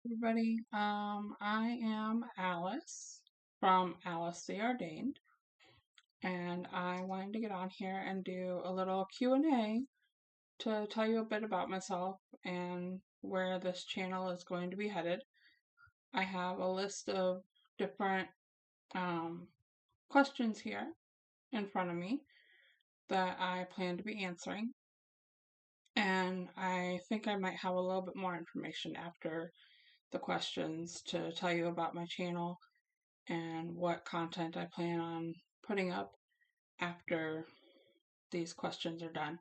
Everybody. I am Alice from Alice the Ordained, and I wanted to get on here and do a little Q&A to tell you a bit about myself and where this channel is going to be headed. I have a list of different questions here in front of me that I plan to be answering, and I think I might have a little bit more information after the questions to tell you about my channel and what content I plan on putting up after these questions are done.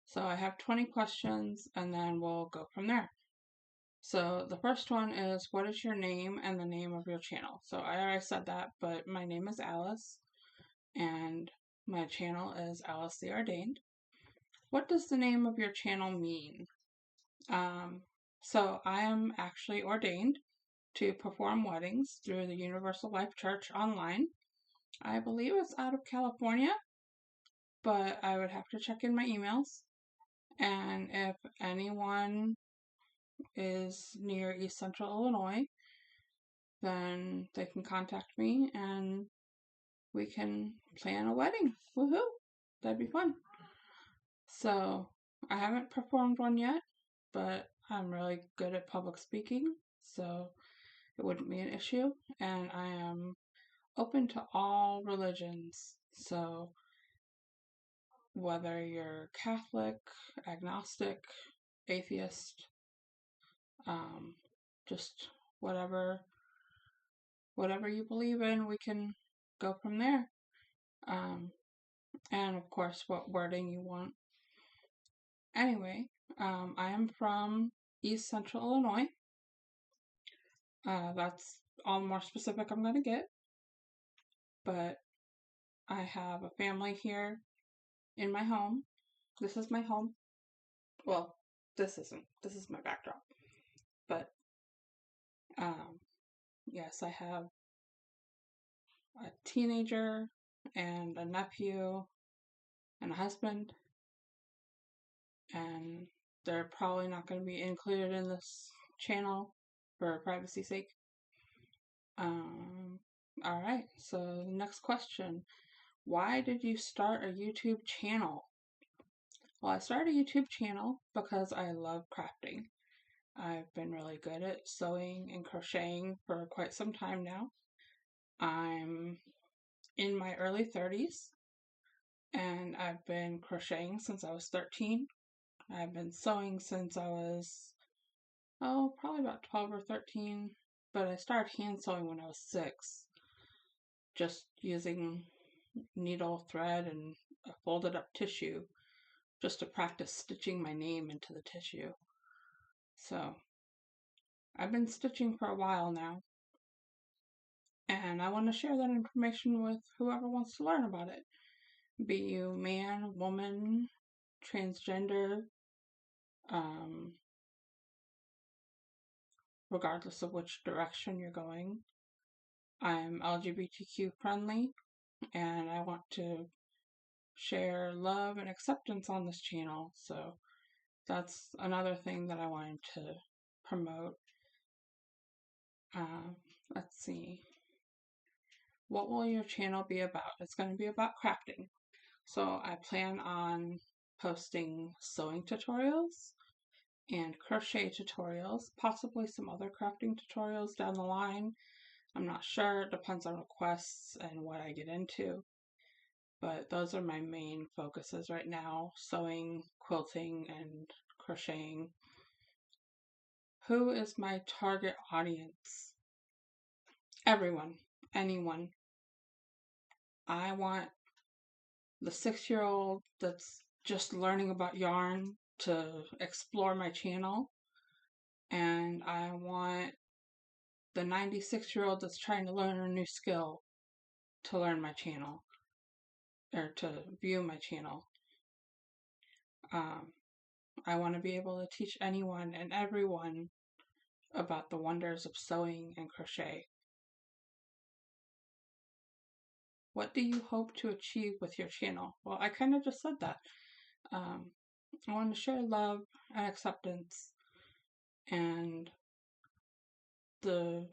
So I have 20 questions and then we'll go from there. So the first one is, what is your name and the name of your channel? So I already said that, but my name is Alice and my channel is Alice the Ordained. What does the name of your channel mean? So I am actually ordained to perform weddings through the Universal Life Church online. I believe it's out of California, but I would have to check in my emails. And if anyone is near East Central Illinois, then they can contact me and we can plan a wedding. Woohoo! That'd be fun. So, I haven't performed one yet, but I'm really good at public speaking, so it wouldn't be an issue. And I am open to all religions, so whether you're Catholic, agnostic, atheist, um, just whatever you believe in, we can go from there. And of course, what wording you want. Anyway, I am from East Central Illinois. That's all the more specific I'm going to get. But I have a family here in my home. This is my home. Well, this isn't. This is my backdrop. But yes, I have a teenager and a nephew and a husband, and they're probably not going to be included in this channel for privacy's sake. Alright, so next question. Why did you start a YouTube channel? Well, I started a YouTube channel because I love crafting. I've been really good at sewing and crocheting for quite some time now. I'm in my early 30s and I've been crocheting since I was 13. I've been sewing since I was, probably about 12 or 13, but I started hand sewing when I was 6, just using needle, thread, and a folded up tissue just to practice stitching my name into the tissue. So, I've been stitching for a while now, and I want to share that information with whoever wants to learn about it. Be you man, woman, transgender, regardless of which direction you're going. I'm LGBTQ friendly, and I want to share love and acceptance on this channel, so that's another thing that I wanted to promote. Let's see. What will your channel be about? It's going to be about crafting. So I plan on posting sewing tutorials and crochet tutorials, possibly some other crafting tutorials down the line. I'm not sure, it depends on requests and what I get into. But those are my main focuses right now, sewing, quilting, and crocheting. Who is my target audience? Everyone, anyone. I want the 6-year-old that's just learning about yarn to explore my channel, and I want the 96-year-old that's trying to learn a new skill to learn my channel, or to view my channel. I want to be able to teach anyone and everyone about the wonders of sewing and crochet. What do you hope to achieve with your channel? Well, I kind of just said that. I want to share love and acceptance and the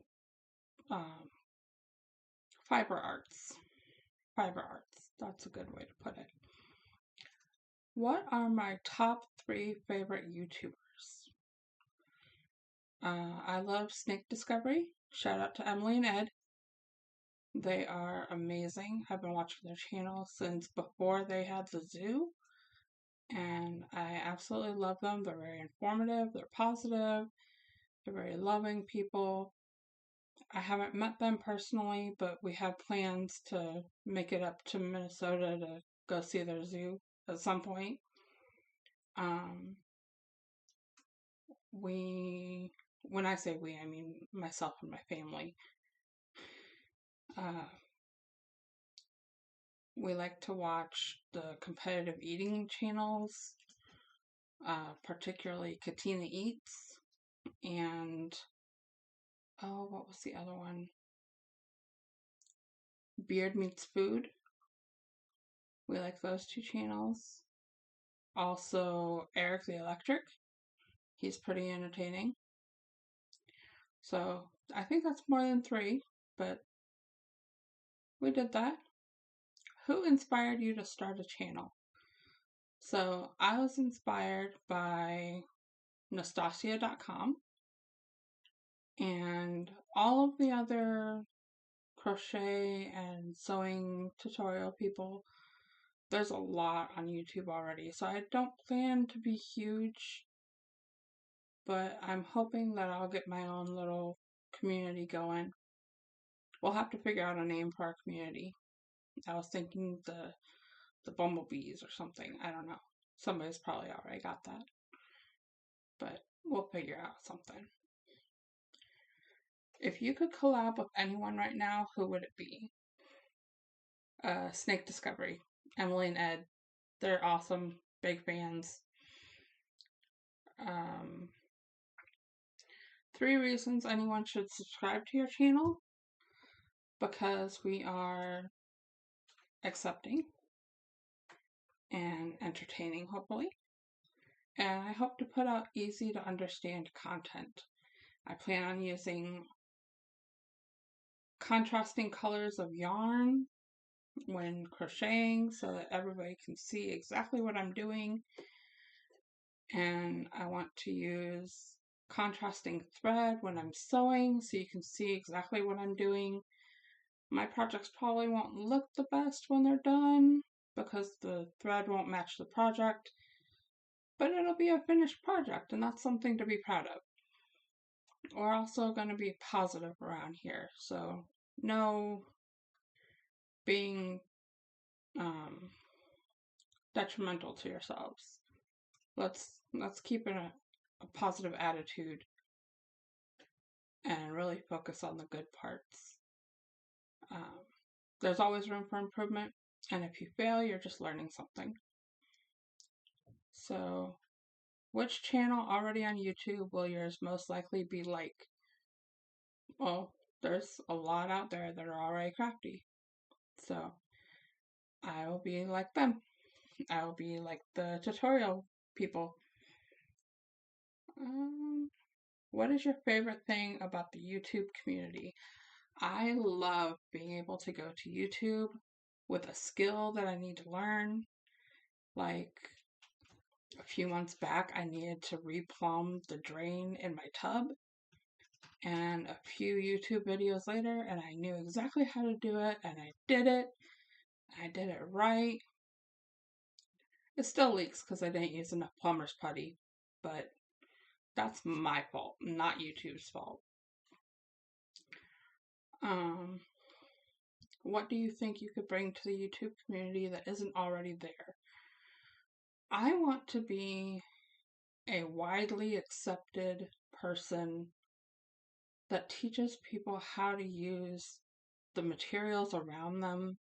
um, fiber arts. Fiber arts. That's a good way to put it. What are my top 3 favorite YouTubers? I love Snake Discovery. Shout out to Emily and Ed. They are amazing. I've been watching their channel since before they had the zoo, and I absolutely love them. They're very informative, they're positive, they're very loving people. I haven't met them personally, but we have plans to make it up to Minnesota to go see their zoo at some point. When I say we, I mean myself and my family. We like to watch the competitive eating channels, particularly Katina Eats and, oh, what was the other one? Beard Meets Food. We like those 2 channels. Also, Eric the Electric. He's pretty entertaining. So, I think that's more than 3, but we did that. Who inspired you to start a channel? So, I was inspired by Nastasia.com and all of the other crochet and sewing tutorial people. There's a lot on YouTube already, so I don't plan to be huge, but I'm hoping that I'll get my own little community going. We'll have to figure out a name for our community. I was thinking the bumblebees or something. I don't know. Somebody's probably already got that, but we'll figure out something. If you could collab with anyone right now, who would it be? Snake Discovery. Emily and Ed. They're awesome. Big fans. 3 reasons anyone should subscribe to your channel. Because we are accepting and entertaining, hopefully. And I hope to put out easy to understand content. I plan on using contrasting colors of yarn when crocheting so that everybody can see exactly what I'm doing. And I want to use contrasting thread when I'm sewing so you can see exactly what I'm doing. My projects probably won't look the best when they're done because the thread won't match the project, but it'll be a finished project, and that's something to be proud of. We're also going to be positive around here, so no being detrimental to yourselves. Let's keep a positive attitude and really focus on the good parts. There's always room for improvement, and if you fail, you're just learning something. So, which channel already on YouTube will yours most likely be like? Well, there's a lot out there that are already crafty. So, I will be like them. I will be like the tutorial people. What is your favorite thing about the YouTube community? I love being able to go to YouTube with a skill that I need to learn. Like a few months back, I needed to replumb the drain in my tub. And a few YouTube videos later, and I knew exactly how to do it, and I did it. I did it right. It still leaks because I didn't use enough plumber's putty, but that's my fault, not YouTube's fault. What do you think you could bring to the YouTube community that isn't already there? I want to be a widely accepted person that teaches people how to use the materials around them,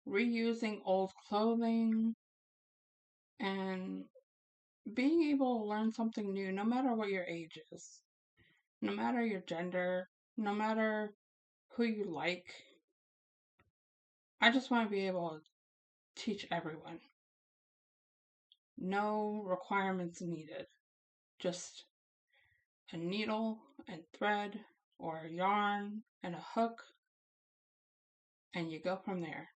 reusing old clothing, and being able to learn something new no matter what your age is, no matter your gender, no matter who you like. I just want to be able to teach everyone. No requirements needed. Just a needle and thread or yarn and a hook, and you go from there.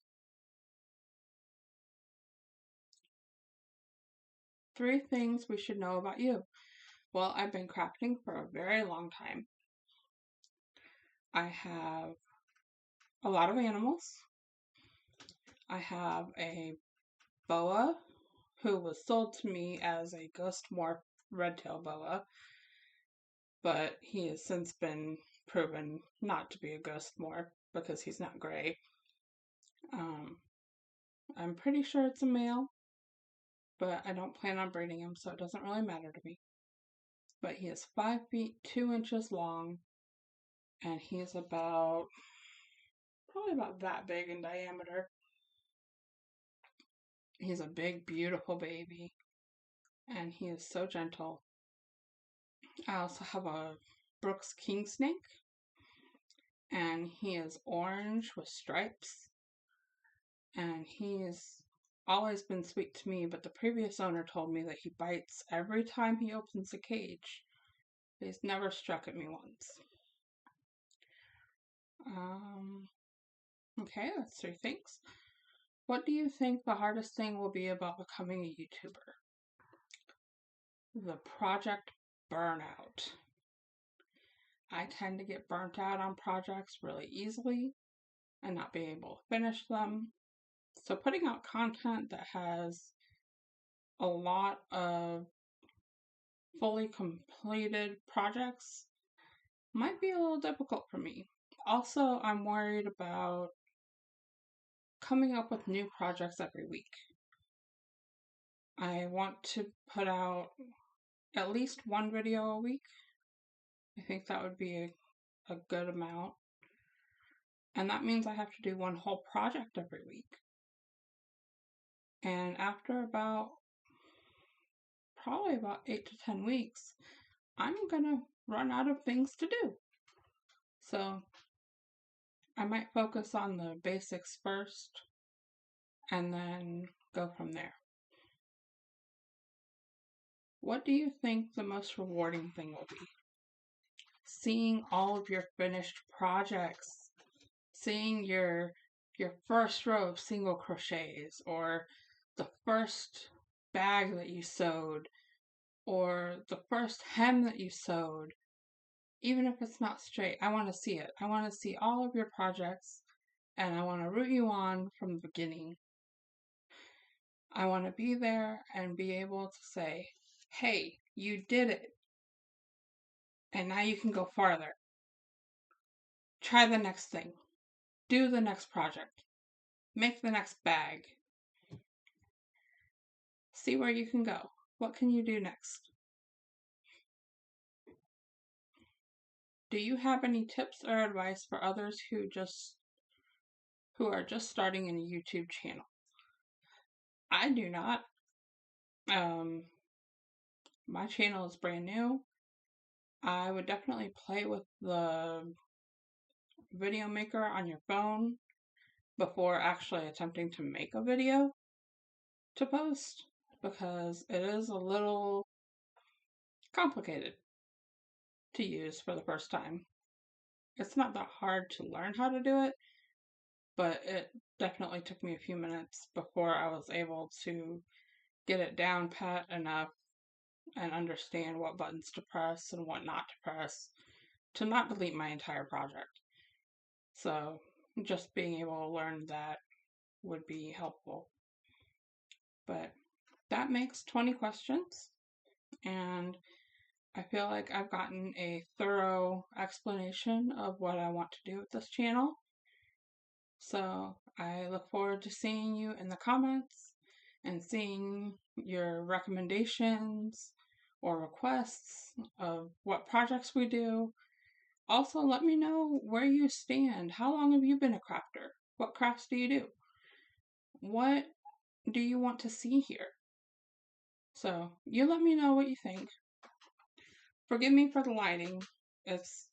3 things we should know about you. Well, I've been crafting for a very long time. I have a lot of animals. I have a boa who was sold to me as a ghost morph red-tailed boa, but he has since been proven not to be a ghost morph because he's not gray. I'm pretty sure it's a male, but I don't plan on breeding him, so it doesn't really matter to me. But he is 5 feet 2 inches long, and he's probably about that big in diameter. He's a big, beautiful baby, and he is so gentle. I also have a Brooks king snake, and he is orange with stripes, and he's always been sweet to me, but the previous owner told me that he bites every time he opens the cage. He's never struck at me once. Okay, that's 3 things. What do you think the hardest thing will be about becoming a YouTuber? The project burnout. I tend to get burnt out on projects really easily and not be able to finish them. So putting out content that has a lot of fully completed projects might be a little difficult for me. Also, I'm worried about coming up with new projects every week. I want to put out at least 1 video a week. I think that would be a good amount. And that means I have to do 1 whole project every week. And after probably about 8 to 10 weeks, I'm gonna run out of things to do. So I might focus on the basics first and then go from there. What do you think the most rewarding thing will be? Seeing all of your finished projects, seeing your first row of single crochets, or the first bag that you sewed, or the first hem that you sewed. Even if it's not straight, I want to see it. I want to see all of your projects, and I want to root you on from the beginning. I want to be there and be able to say, hey, you did it, and now you can go farther. Try the next thing. Do the next project. Make the next bag. See where you can go. What can you do next? Do you have any tips or advice for others who are just starting in a YouTube channel? I do not. My channel is brand new. I would definitely play with the video maker on your phone before actually attempting to make a video to post, because it is a little complicated to use for the first time. It's not that hard to learn how to do it, but it definitely took me a few minutes before I was able to get it down pat enough and understand what buttons to press and what not to press to not delete my entire project. So just being able to learn that would be helpful. But that makes 20 questions, and I feel like I've gotten a thorough explanation of what I want to do with this channel. So I look forward to seeing you in the comments and seeing your recommendations or requests of what projects we do. Also, let me know where you stand. How long have you been a crafter? What crafts do you do? What do you want to see here? So, you let me know what you think. Forgive me for the lighting. It's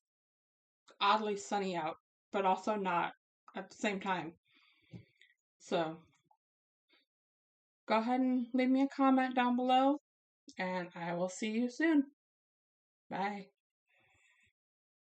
oddly sunny out, but also not at the same time. So, go ahead and leave me a comment down below, and I will see you soon. Bye.